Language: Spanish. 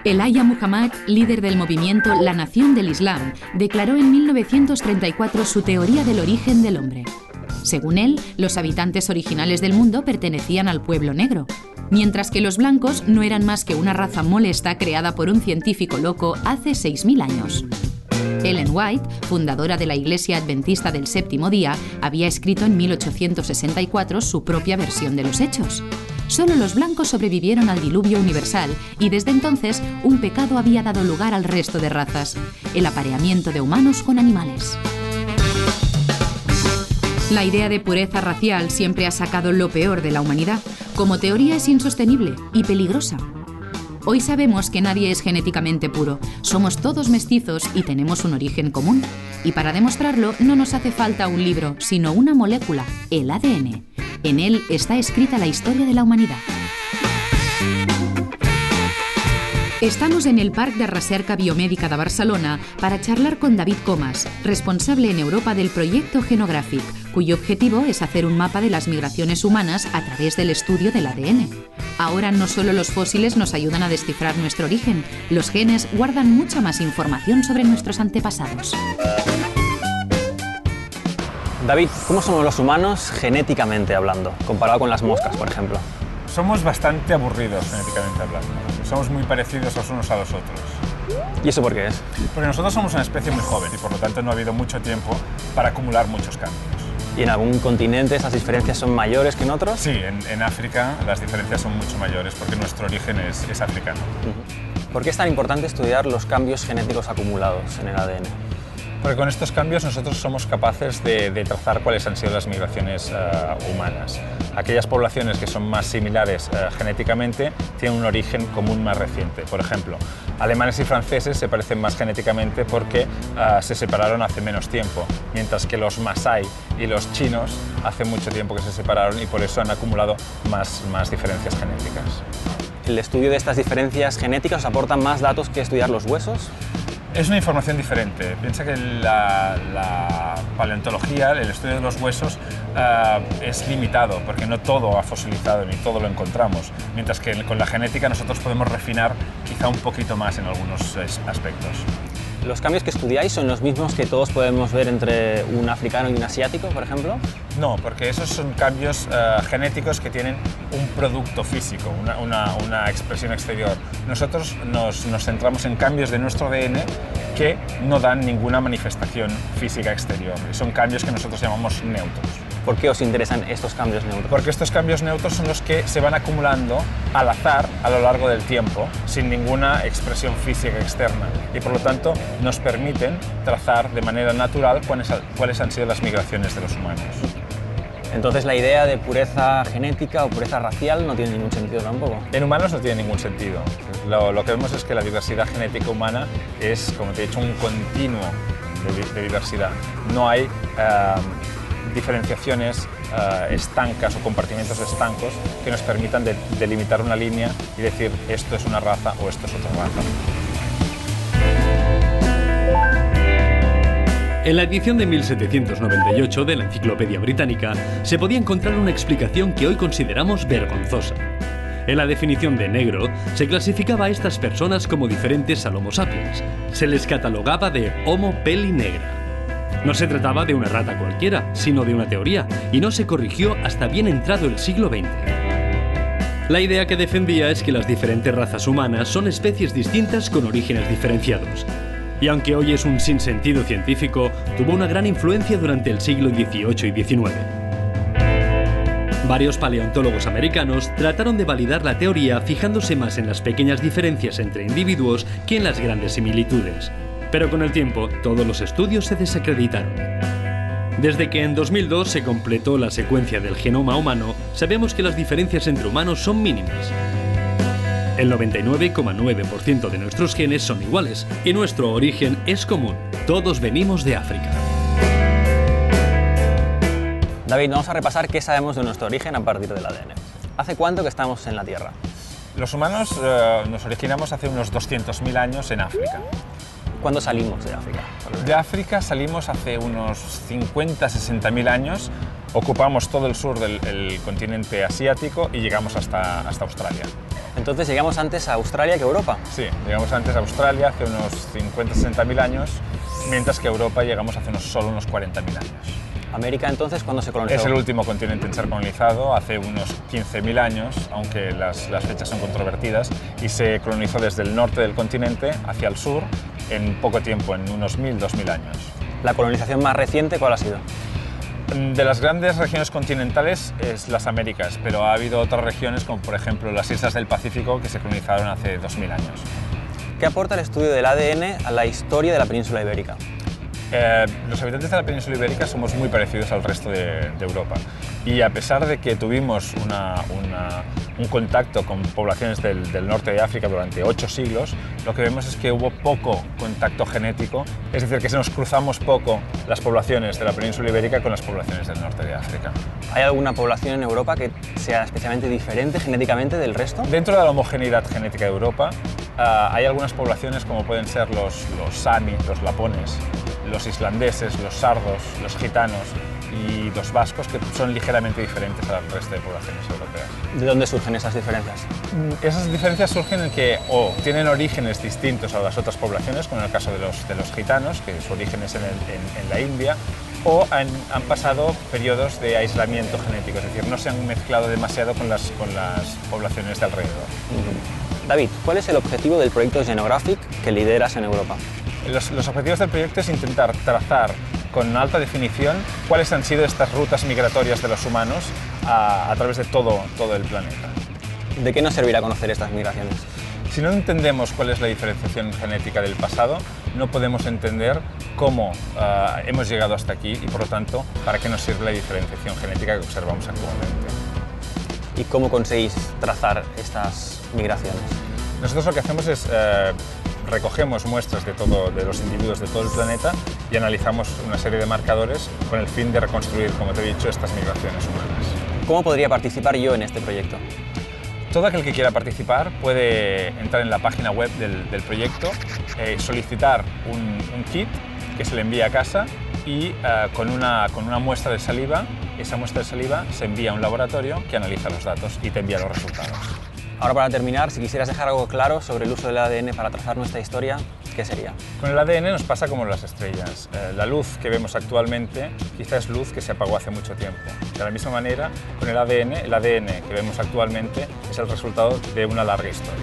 Elijah Muhammad, líder del movimiento La Nación del Islam, declaró en 1934 su teoría del origen del hombre. Según él, los habitantes originales del mundo pertenecían al pueblo negro, mientras que los blancos no eran más que una raza molesta creada por un científico loco hace 6000 años. Ellen White, fundadora de la Iglesia Adventista del Séptimo Día, había escrito en 1864 su propia versión de los hechos. Solo los blancos sobrevivieron al diluvio universal y desde entonces un pecado había dado lugar al resto de razas: el apareamiento de humanos con animales. La idea de pureza racial siempre ha sacado lo peor de la humanidad. Como teoría es insostenible y peligrosa. Hoy sabemos que nadie es genéticamente puro. Somos todos mestizos y tenemos un origen común. Y para demostrarlo no nos hace falta un libro, sino una molécula, el ADN. En él está escrita la historia de la humanidad. Estamos en el Parc de Recerca Biomèdica de Barcelona para charlar con David Comas, responsable en Europa del proyecto Genographic, cuyo objetivo es hacer un mapa de las migraciones humanas a través del estudio del ADN. Ahora no solo los fósiles nos ayudan a descifrar nuestro origen, los genes guardan mucha más información sobre nuestros antepasados. David, ¿cómo somos los humanos genéticamente hablando, comparado con las moscas, por ejemplo? Somos bastante aburridos genéticamente hablando. Somos muy parecidos los unos a los otros. ¿Y eso por qué es? Porque nosotros somos una especie muy joven y por lo tanto no ha habido mucho tiempo para acumular muchos cambios. ¿Y en algún continente esas diferencias son mayores que en otros? Sí, en África las diferencias son mucho mayores porque nuestro origen es africano. ¿Por qué es tan importante estudiar los cambios genéticos acumulados en el ADN? Porque con estos cambios nosotros somos capaces de trazar cuáles han sido las migraciones humanas. Aquellas poblaciones que son más similares genéticamente tienen un origen común más reciente. Por ejemplo, alemanes y franceses se parecen más genéticamente porque se separaron hace menos tiempo, mientras que los masái y los chinos hace mucho tiempo que se separaron y por eso han acumulado más diferencias genéticas. ¿El estudio de estas diferencias genéticas os aporta más datos que estudiar los huesos? Es una información diferente. Piensa que la paleontología, el estudio de los huesos, es limitado porque no todo ha fosilizado ni todo lo encontramos, mientras que con la genética nosotros podemos refinar quizá un poquito más en algunos aspectos. ¿Los cambios que estudiáis son los mismos que todos podemos ver entre un africano y un asiático, por ejemplo? No, porque esos son cambios genéticos que tienen un producto físico, una expresión exterior. Nosotros nos centramos en cambios de nuestro ADN que no dan ninguna manifestación física exterior. Y son cambios que nosotros llamamos neutros. ¿Por qué os interesan estos cambios neutros? Porque estos cambios neutros son los que se van acumulando al azar a lo largo del tiempo, sin ninguna expresión física externa. Y por lo tanto nos permiten trazar de manera natural cuáles han sido las migraciones de los humanos. Entonces la idea de pureza genética o pureza racial no tiene ningún sentido tampoco. En humanos no tiene ningún sentido. Lo que vemos es que la diversidad genética humana es, como te he dicho, un continuo de diversidad. No hay diferenciaciones estancas o compartimentos estancos que nos permitan delimitar una línea y decir esto es una raza o esto es otra raza. En la edición de 1798 de la Enciclopedia Británica se podía encontrar una explicación que hoy consideramos vergonzosa. En la definición de negro se clasificaba a estas personas como diferentes al Homo sapiens. Se les catalogaba de Homo peli negra. No se trataba de una rata cualquiera, sino de una teoría, y no se corrigió hasta bien entrado el siglo XX. La idea que defendía es que las diferentes razas humanas son especies distintas con orígenes diferenciados. Y aunque hoy es un sinsentido científico, tuvo una gran influencia durante el siglo XVIII y XIX. Varios paleontólogos americanos trataron de validar la teoría fijándose más en las pequeñas diferencias entre individuos que en las grandes similitudes. Pero con el tiempo, todos los estudios se desacreditaron. Desde que en 2002 se completó la secuencia del genoma humano, sabemos que las diferencias entre humanos son mínimas. El 99,9% de nuestros genes son iguales y nuestro origen es común. Todos venimos de África. David, vamos a repasar qué sabemos de nuestro origen a partir del ADN. ¿Hace cuánto que estamos en la Tierra? Los humanos nos originamos hace unos 200.000 años en África. ¿Cuándo salimos de África? De África salimos hace unos 50-60.000 años, ocupamos todo el sur del continente asiático y llegamos hasta Australia. Entonces llegamos antes a Australia que a Europa. Sí, llegamos antes a Australia hace unos 50-60.000 años, mientras que a Europa llegamos hace solo unos 40.000 años. América entonces, ¿cuándo se colonizó? Es el último continente en ser colonizado, hace unos 15.000 años, aunque las fechas son controvertidas, y se colonizó desde el norte del continente hacia el sur en poco tiempo, en unos 1.000-2.000 años. ¿La colonización más reciente cuál ha sido? De las grandes regiones continentales es las Américas, pero ha habido otras regiones como por ejemplo las islas del Pacífico que se colonizaron hace 2.000 años. ¿Qué aporta el estudio del ADN a la historia de la península ibérica? Los habitantes de la península ibérica somos muy parecidos al resto de Europa y a pesar de que tuvimos un contacto con poblaciones del norte de África durante 8 siglos, lo que vemos es que hubo poco contacto genético, es decir, que se nos cruzamos poco las poblaciones de la península ibérica con las poblaciones del norte de África. ¿Hay alguna población en Europa que sea especialmente diferente genéticamente del resto? Dentro de la homogeneidad genética de Europa hay algunas poblaciones como pueden ser los sami, los lapones, los islandeses, los sardos, los gitanos y los vascos, que son ligeramente diferentes al resto de poblaciones europeas. ¿De dónde surgen esas diferencias? Esas diferencias surgen en que o tienen orígenes distintos a las otras poblaciones, como en el caso de los gitanos, que su origen es en la India, o han pasado periodos de aislamiento genético, es decir, no se han mezclado demasiado con las poblaciones de alrededor. David, ¿cuál es el objetivo del proyecto Genographic que lideras en Europa? Los objetivos del proyecto es intentar trazar con alta definición cuáles han sido estas rutas migratorias de los humanos a través de todo el planeta. ¿De qué nos servirá conocer estas migraciones? Si no entendemos cuál es la diferenciación genética del pasado, no podemos entender cómo hemos llegado hasta aquí y, por lo tanto, para qué nos sirve la diferenciación genética que observamos actualmente. ¿Y cómo conseguís trazar estas migraciones? Nosotros lo que hacemos es recogemos muestras de los individuos de todo el planeta y analizamos una serie de marcadores con el fin de reconstruir, como te he dicho, estas migraciones humanas. ¿Cómo podría participar yo en este proyecto? Todo aquel que quiera participar puede entrar en la página web del proyecto, solicitar un kit que se le envía a casa y con una muestra de saliva, esa muestra de saliva se envía a un laboratorio que analiza los datos y te envía los resultados. Ahora, para terminar, si quisieras dejar algo claro sobre el uso del ADN para trazar nuestra historia, ¿qué sería? Con el ADN nos pasa como las estrellas. La luz que vemos actualmente quizás es luz que se apagó hace mucho tiempo. De la misma manera, con el ADN que vemos actualmente es el resultado de una larga historia.